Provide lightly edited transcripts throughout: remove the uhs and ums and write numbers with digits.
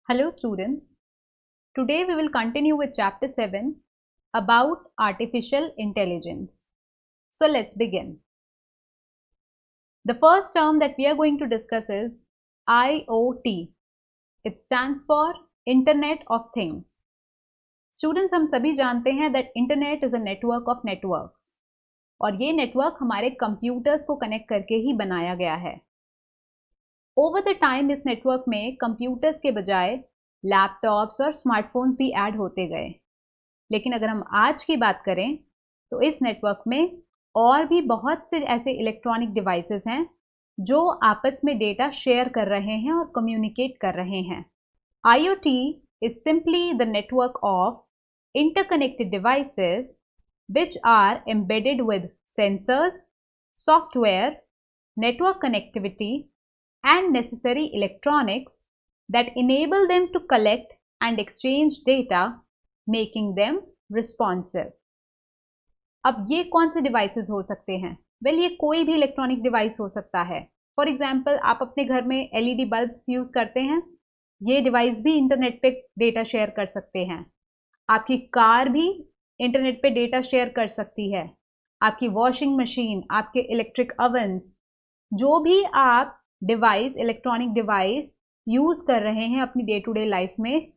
Hello students, today we will continue with chapter 7 about artificial intelligence. So let's begin. The first term that we are going to discuss is IoT. It stands for Internet of Things. Students, हम सभी जानते हैं that Internet is a network of networks और ये network हमारे computers को connect करके ही बनाया गया है. ओवर द टाइम इस नेटवर्क में कंप्यूटर्स के बजाय लैपटॉप्स और स्मार्टफोन्स भी ऐड होते गए. लेकिन अगर हम आज की बात करें तो इस नेटवर्क में और भी बहुत से ऐसे इलेक्ट्रॉनिक डिवाइसेस हैं जो आपस में डेटा शेयर कर रहे हैं और कम्युनिकेट कर रहे हैं. IoT is simply the network of interconnected devices which are embedded with sensors, software, network connectivity and necessary electronics that enable them to collect and exchange data, making them responsive. अब ये कौन से devices हो सकते हैं? Well, ये कोई भी इलेक्ट्रॉनिक डिवाइस हो सकता है. फॉर एग्जाम्पल, आप अपने घर में LED बल्ब्स यूज करते हैं, ये डिवाइस भी इंटरनेट पे डेटा शेयर कर सकते हैं. आपकी कार भी इंटरनेट पे डेटा शेयर कर सकती है. आपकी वॉशिंग मशीन, आपके इलेक्ट्रिक ओवन्स, जो भी आप डिवाइस, इलेक्ट्रॉनिक डिवाइस यूज कर रहे हैं अपनी डे टू डे लाइफ में,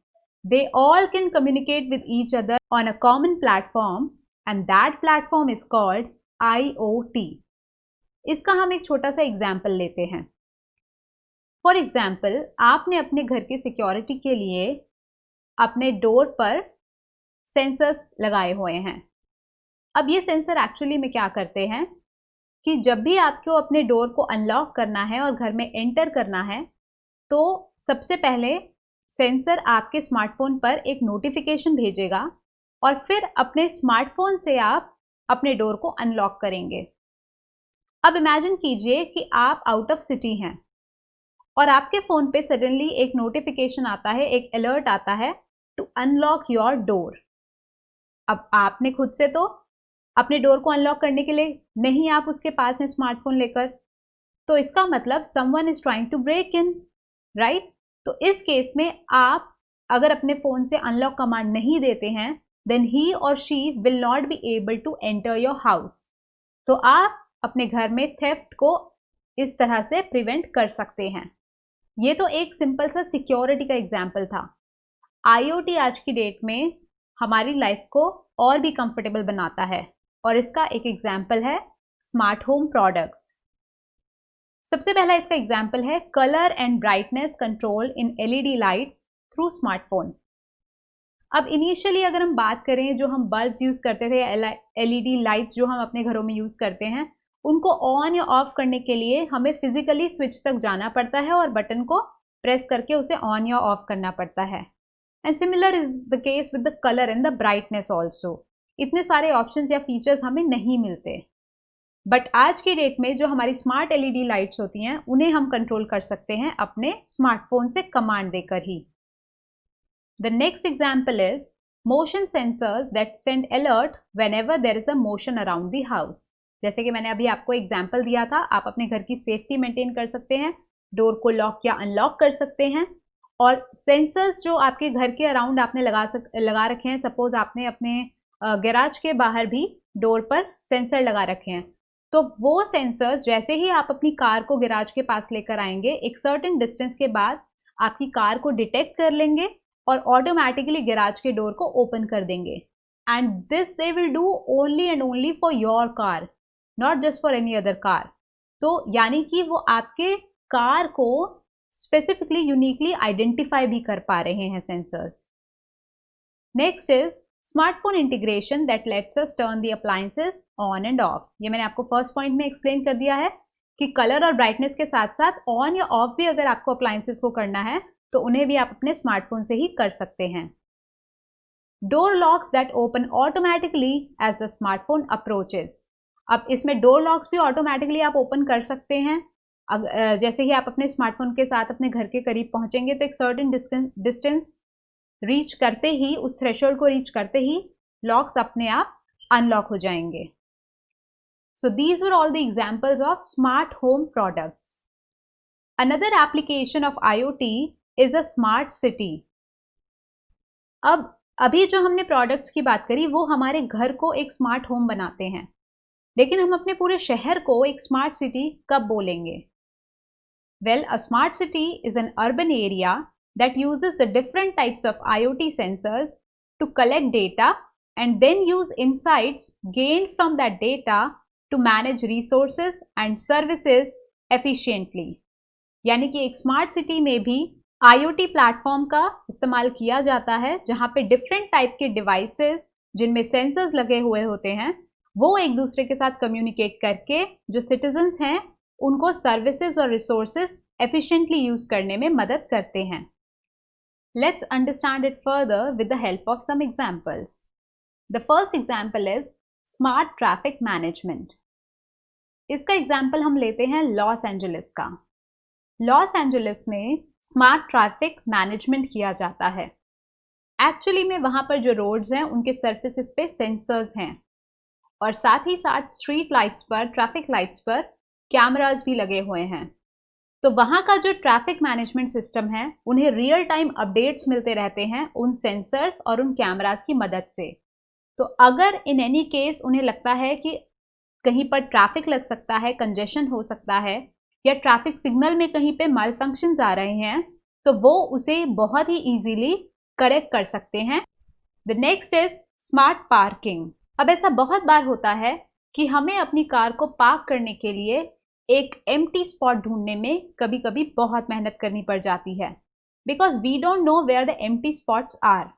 they all can communicate with each other on a common platform and that platform is called IoT. इसका हम एक छोटा सा एग्जाम्पल लेते हैं. फॉर एग्जाम्पल, आपने अपने घर की सिक्योरिटी के लिए अपने डोर पर सेंसर्स लगाए हुए हैं. अब ये सेंसर एक्चुअली में क्या करते हैं कि जब भी आपको अपने डोर को अनलॉक करना है और घर में एंटर करना है तो सबसे पहले सेंसर आपके स्मार्टफोन पर एक नोटिफिकेशन भेजेगा और फिर अपने स्मार्टफोन से आप अपने डोर को अनलॉक करेंगे. अब इमेजिन कीजिए कि आप आउट ऑफ सिटी हैं और आपके फ़ोन पे सडनली एक नोटिफिकेशन आता है, एक अलर्ट आता है टू अनलॉक योर डोर. अब आपने खुद से तो अपने डोर को अनलॉक करने के लिए नहीं आप उसके पास हैं स्मार्टफोन लेकर, तो इसका मतलब someone is trying to break in, right? तो इस केस में आप अगर अपने फोन से अनलॉक कमांड नहीं देते हैं, देन ही और she will not be able to enter your house. तो आप अपने घर में थेफ्ट को इस तरह से प्रिवेंट कर सकते हैं. ये तो एक सिंपल सा सिक्योरिटी का एग्जाम्पल था. IoT आज की डेट में हमारी लाइफ को और भी कंफर्टेबल बनाता है और इसका एक एग्जाम्पल है स्मार्ट होम प्रोडक्ट्स. सबसे पहला इसका एग्जाम्पल है colour and brightness control in LED lights through smartphone. अब इनिशियली अगर हम बात करें, जो हम बल्ब्स यूज करते थे, LED लाइट्स जो हम अपने घरों में यूज करते हैं, उनको ऑन या ऑफ करने के लिए हमें फिजिकली स्विच तक जाना पड़ता है और बटन को प्रेस करके उसे ऑन या ऑफ करना पड़ता है. And similar is the case with the colour and the brightness also. इतने सारे ऑप्शंस या फीचर्स हमें नहीं मिलते. बट आज की डेट में जो हमारी स्मार्ट LED लाइट्स होती हैं, उन्हें हम कंट्रोल कर सकते हैं अपने स्मार्टफोन से कमांड देकर ही. The next example is motion sensors that send alert whenever there is a motion around the house. जैसे कि मैंने अभी आपको एग्जाम्पल दिया था, आप अपने घर की सेफ्टी मेंटेन कर सकते हैं, डोर को लॉक या अनलॉक कर सकते हैं. और सेंसर्स जो आपके घर के अराउंड आपने लगा रखे हैं, सपोज आपने अपने गैराज के बाहर भी डोर पर सेंसर लगा रखे हैं, तो वो सेंसर्स जैसे ही आप अपनी कार को गैराज के पास लेकर आएंगे, एक सर्टेन डिस्टेंस के बाद आपकी कार को डिटेक्ट कर लेंगे और ऑटोमेटिकली गैराज के डोर को ओपन कर देंगे. And this they will do only and only for your car, not just for any other car. तो यानी कि वो आपके कार को स्पेसिफिकली यूनिकली आइडेंटिफाई भी कर पा रहे हैं sensors. Next is smartphone integration that let's us turn the appliances on end of. ये मैंने आपको फर्स्ट पॉइंट में एक्सप्लेन कर दिया है कि कलर और ब्राइटनेस के साथ साथ ऑन या ऑफ भी अगर आपको अप्लायंसेस को करना है तो उन्हें भी आप अपने स्मार्टफोन से ही कर सकते हैं. Door locks that open automatically as the smartphone approaches. अब इसमें डोर लॉक्स भी ऑटोमेटिकली आप ओपन कर सकते हैं. जैसे ही आप अपने स्मार्टफोन के साथ अपने घर के करीब पहुंचेंगे तो एक सर्टेन डिस्टेंस रीच करते ही, उस थ्रेशोल्ड को रीच करते ही लॉक्स अपने आप अनलॉक हो जाएंगे. So these were all the examples of smart home products. Another application of IoT is a smart city. अब अभी जो हमने प्रोडक्ट्स की बात करी वो हमारे घर को एक स्मार्ट होम बनाते हैं, लेकिन हम अपने पूरे शहर को एक स्मार्ट सिटी कब बोलेंगे? Well, a smart city is an urban area that uses the different types of IoT sensors to collect data and then use insights gained from that data to manage resources and services efficiently. यानी कि एक smart city में भी IoT platform का इस्तेमाल किया जाता है, जहां पे डिफरेंट टाइप के डिवाइसेस जिनमें सेंसर्स लगे हुए होते हैं वो एक दूसरे के साथ कम्युनिकेट करके जो सिटीजन्स हैं उनको सर्विसेज और रिसोर्सेज एफिशिएंटली यूज करने में मदद करते हैं। Let's understand it further with the help of some examples. The first example is smart traffic management. इसका एग्जांपल हम लेते हैं लॉस एंजलिस का। लॉस एंजलिस में स्मार्ट ट्रैफिक मैनेजमेंट किया जाता है। एक्चुअली में वहां पर जो रोड्स हैं उनके सरफेसेस पे सेंसर्स हैं और साथ ही साथ स्ट्रीट लाइट्स पर, ट्रैफिक लाइट्स पर कैमरास भी लगे हुए हैं। तो वहां का जो ट्रैफिक मैनेजमेंट सिस्टम है उन्हें रियल टाइम अपडेट्स मिलते रहते हैं उन सेंसर्स और उन कैमरास की मदद से। तो अगर इन एनी केस उन्हें लगता है कि कहीं पर ट्रैफिक लग सकता है, कंजेशन हो सकता है या ट्रैफिक सिग्नल में कहीं पे माल फंक्शंस आ रहे हैं, तो वो उसे बहुत ही इजीली करेक्ट कर सकते हैं। The next is smart parking. अब ऐसा बहुत बार होता है कि हमें अपनी कार को पार्क करने के लिए एक एम्प्टी स्पॉट ढूंढने में कभी कभी बहुत मेहनत करनी पड़ जाती है, because we don't know where the empty spots are.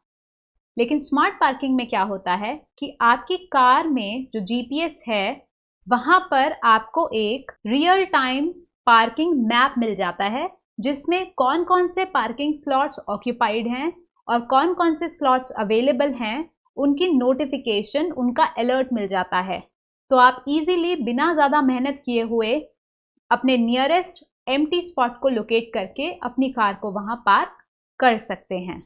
लेकिन स्मार्ट पार्किंग में क्या होता है कि आपकी कार में जो जीपीएस है वहां पर आपको एक रियल टाइम पार्किंग मैप मिल जाता है, जिसमें कौन कौन से पार्किंग स्लॉट्स ऑक्यूपाइड हैं और कौन कौन से स्लॉट्स अवेलेबल हैं, उनकी नोटिफिकेशन, उनका अलर्ट मिल जाता है। तो आप इजीली बिना ज़्यादा मेहनत किए हुए अपने नियरेस्ट एम्प्टी स्पॉट को लोकेट करके अपनी कार को वहां पार्क कर सकते हैं।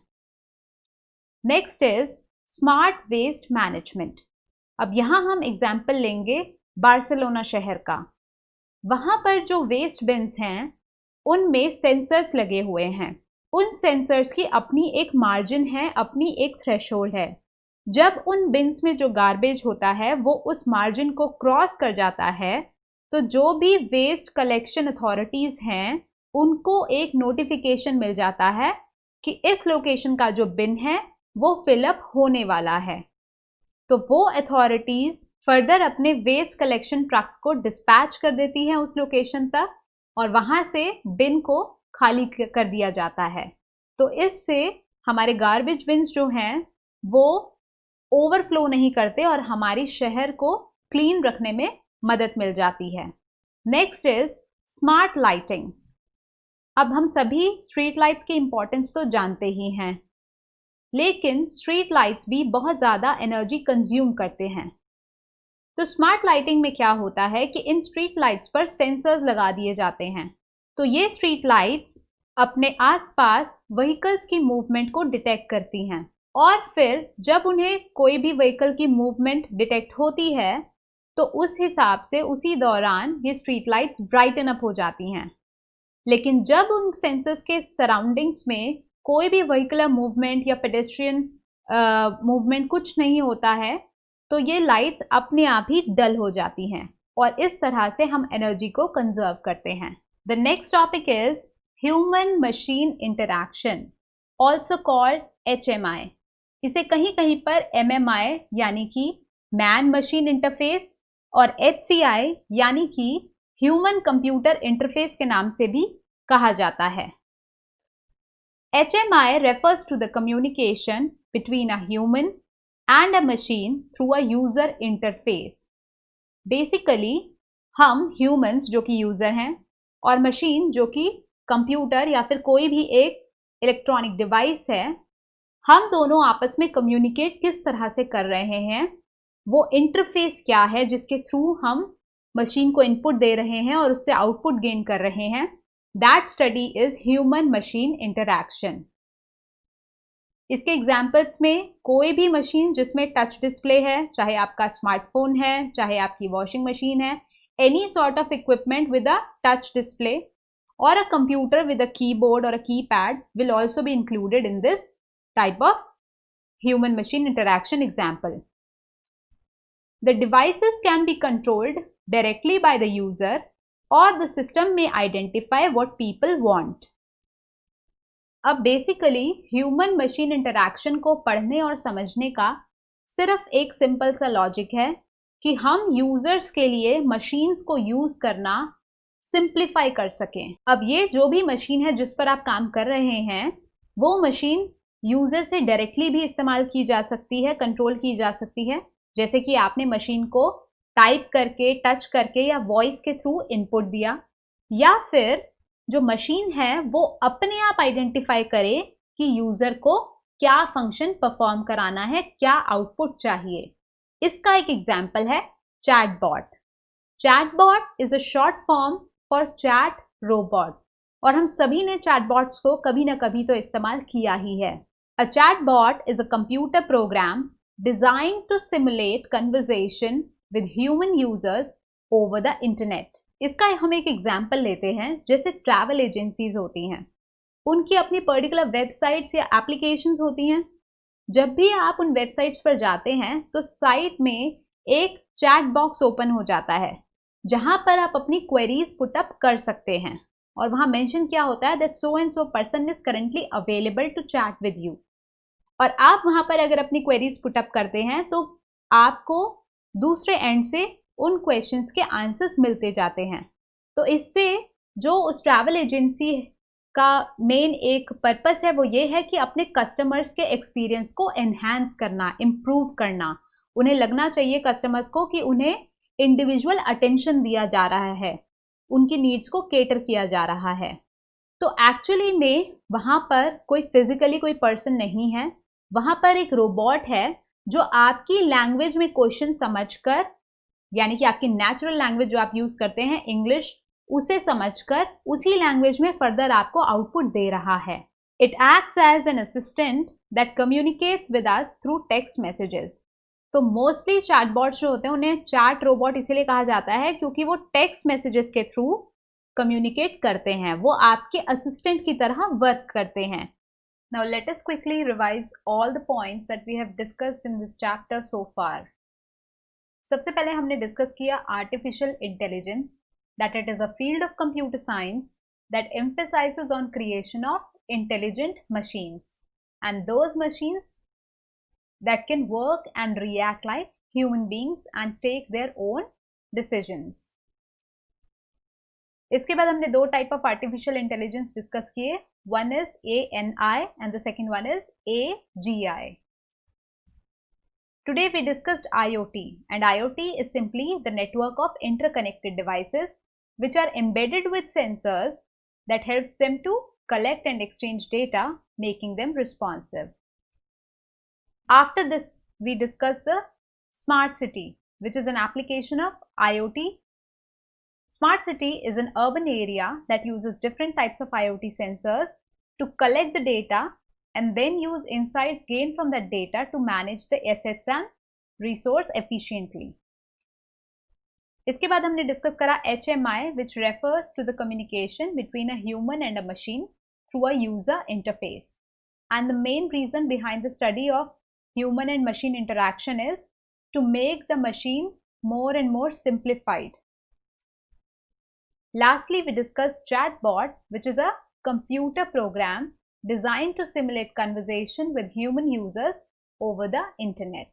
Next is smart waste management. अब यहाँ हम एग्जाम्पल लेंगे बार्सिलोना शहर का। वहां पर जो वेस्ट बिन्स हैं उनमें सेंसर्स लगे हुए हैं। उन सेंसर्स की अपनी एक मार्जिन है, अपनी एक थ्रेशोल्ड है। जब उन बिन्स में जो गार्बेज होता है वो उस मार्जिन को क्रॉस कर जाता है, तो जो भी वेस्ट कलेक्शन अथॉरिटीज हैं उनको एक नोटिफिकेशन मिल जाता है कि इस लोकेशन का जो बिन है वो फिलअप होने वाला है। तो वो अथॉरिटीज फर्दर अपने वेस्ट कलेक्शन ट्रक्स को डिस्पैच कर देती हैं उस लोकेशन तक और वहां से बिन को खाली कर दिया जाता है। तो इससे हमारे गार्बेज बिन्स जो हैं वो ओवरफ्लो नहीं करते और हमारी शहर को क्लीन रखने में मदद मिल जाती है। Next is smart lighting. अब हम सभी स्ट्रीट लाइट्स की इंपॉर्टेंस तो जानते ही हैं, लेकिन स्ट्रीट लाइट्स भी बहुत ज़्यादा एनर्जी कंज्यूम करते हैं। तो स्मार्ट लाइटिंग में क्या होता है कि इन स्ट्रीट लाइट्स पर सेंसर्स लगा दिए जाते हैं। तो ये स्ट्रीट लाइट्स अपने आसपास व्हीकल्स की मूवमेंट को डिटेक्ट करती हैं और फिर जब उन्हें कोई भी व्हीकल की मूवमेंट डिटेक्ट होती है तो उस हिसाब से उसी दौरान ये स्ट्रीट लाइट्स ब्राइटन अप हो जाती हैं। लेकिन जब उन सेंसर्स के सराउंडिंग्स में कोई भी व्हीकलर मूवमेंट या पेडेस्ट्रियन मूवमेंट कुछ नहीं होता है तो ये लाइट्स अपने आप ही डल हो जाती हैं और इस तरह से हम एनर्जी को कंजर्व करते हैं। The next topic is human machine interaction, also called HMI। इसे कहीं कहीं पर MMI यानी कि मैन मशीन इंटरफेस और HCI यानी कि ह्यूमन कंप्यूटर इंटरफेस के नाम से भी कहा जाता है। HMI refers to the communication between a human and a machine through a user interface. Basically, हम humans जो कि यूजर हैं और मशीन जो कि कंप्यूटर या फिर कोई भी एक इलेक्ट्रॉनिक डिवाइस है, हम दोनों आपस में कम्युनिकेट किस तरह से कर रहे हैं, वो इंटरफेस क्या है जिसके थ्रू हम मशीन को इनपुट दे रहे हैं और उससे आउटपुट गेन कर रहे हैं, that study is human machine interaction. इसके एग्जाम्पल्स में कोई भी मशीन जिसमें टच डिस्प्ले है, चाहे आपका स्मार्टफोन है, चाहे आपकी वॉशिंग मशीन है, any sort of equipment with a touch display, or a computer with a keyboard or a keypad will also be included in this type of human machine interaction example. The devices can be controlled directly by the user or the system may identify what people want. अब basically human machine interaction को पढ़ने और समझने का सिर्फ एक simple सा logic है कि हम यूजर्स के लिए मशीन्स को यूज करना सिंप्लीफाई कर सकें। अब ये जो भी मशीन है जिस पर आप काम कर रहे हैं वो मशीन यूजर से डायरेक्टली भी इस्तेमाल की जा सकती है, कंट्रोल की जा सकती है, जैसे कि आपने मशीन को टाइप करके, टच करके या वॉइस के थ्रू इनपुट दिया, या फिर जो मशीन है वो अपने आप आइडेंटिफाई करे कि यूजर को क्या फंक्शन परफॉर्म कराना है, क्या आउटपुट चाहिए। इसका एक एग्जाम्पल है chatbot. Chatbot is a short form for chat robot और हम सभी ने चैटबॉट्स को कभी ना कभी तो इस्तेमाल किया ही है। A chatbot is a computer program designed to simulate conversation with human users over the internet. इसका हम एक एग्जाम्पल लेते हैं, जैसे ट्रैवल एजेंसीज होती हैं, उनकी अपनी पर्टिकुलर वेबसाइट्स या एप्लीकेशंस होती हैं। जब भी आप उन वेबसाइट्स पर जाते हैं तो साइट में एक चैट बॉक्स ओपन हो जाता है जहां पर आप अपनी क्वेरीज पुटअप कर सकते हैं और वहां मेंशन क्या होता है that so and so person is currently available to chat with you. और आप वहां पर अगर अपनी क्वेरीज पुटअप करते हैं तो आपको दूसरे एंड से उन क्वेश्चंस के आंसर्स मिलते जाते हैं। तो इससे जो उस ट्रैवल एजेंसी का मेन एक पर्पस है वो ये है कि अपने कस्टमर्स के एक्सपीरियंस को एनहांस करना, इम्प्रूव करना। उन्हें लगना चाहिए कस्टमर्स को कि उन्हें इंडिविजुअल अटेंशन दिया जा रहा है, उनकी नीड्स को केटर किया जा रहा है। तो एक्चुअली में वहाँ पर कोई फिजिकली कोई पर्सन नहीं है, वहाँ पर एक रोबोट है जो आपकी लैंग्वेज में क्वेश्चन समझकर, यानी कि आपकी नेचुरल लैंग्वेज जो आप यूज करते हैं इंग्लिश, उसे समझकर उसी लैंग्वेज में फर्दर आपको आउटपुट दे रहा है। It acts as an assistant that communicates with us through text messages. तो मोस्टली चैटबॉट्स जो होते हैं उन्हें चैट रोबोट इसीलिए कहा जाता है क्योंकि वो टेक्स्ट मैसेजेस के थ्रू कम्युनिकेट करते हैं, वो आपके असिस्टेंट की तरह वर्क करते हैं। Now let us quickly revise all the points that we have discussed in this chapter so far. सबसे पहले हमने डिस्कस किया artificial intelligence, that it is a field of computer science that emphasizes on creation of intelligent machines and those machines that can work and react like human beings and take their own decisions. इसके बाद हमने दो type of artificial intelligence discuss किए, one is ANI and the second one is AGI. Today we discussed IoT, and IoT is simply the network of interconnected devices which are embedded with sensors that helps them to collect and exchange data, making them responsive. After this we discussed the smart city, which is an application of IoT. Smart city is an urban area that uses different types of IoT sensors to collect the data and then use insights gained from that data to manage the assets and resource efficiently. इसके बाद हमने discuss करा HMI, which refers to the communication between a human and a machine through a user interface. And the main reason behind the study of human and machine interaction is to make the machine more and more simplified. Lastly, we discussed chatbot, which is a computer program designed to simulate conversation with human users over the internet.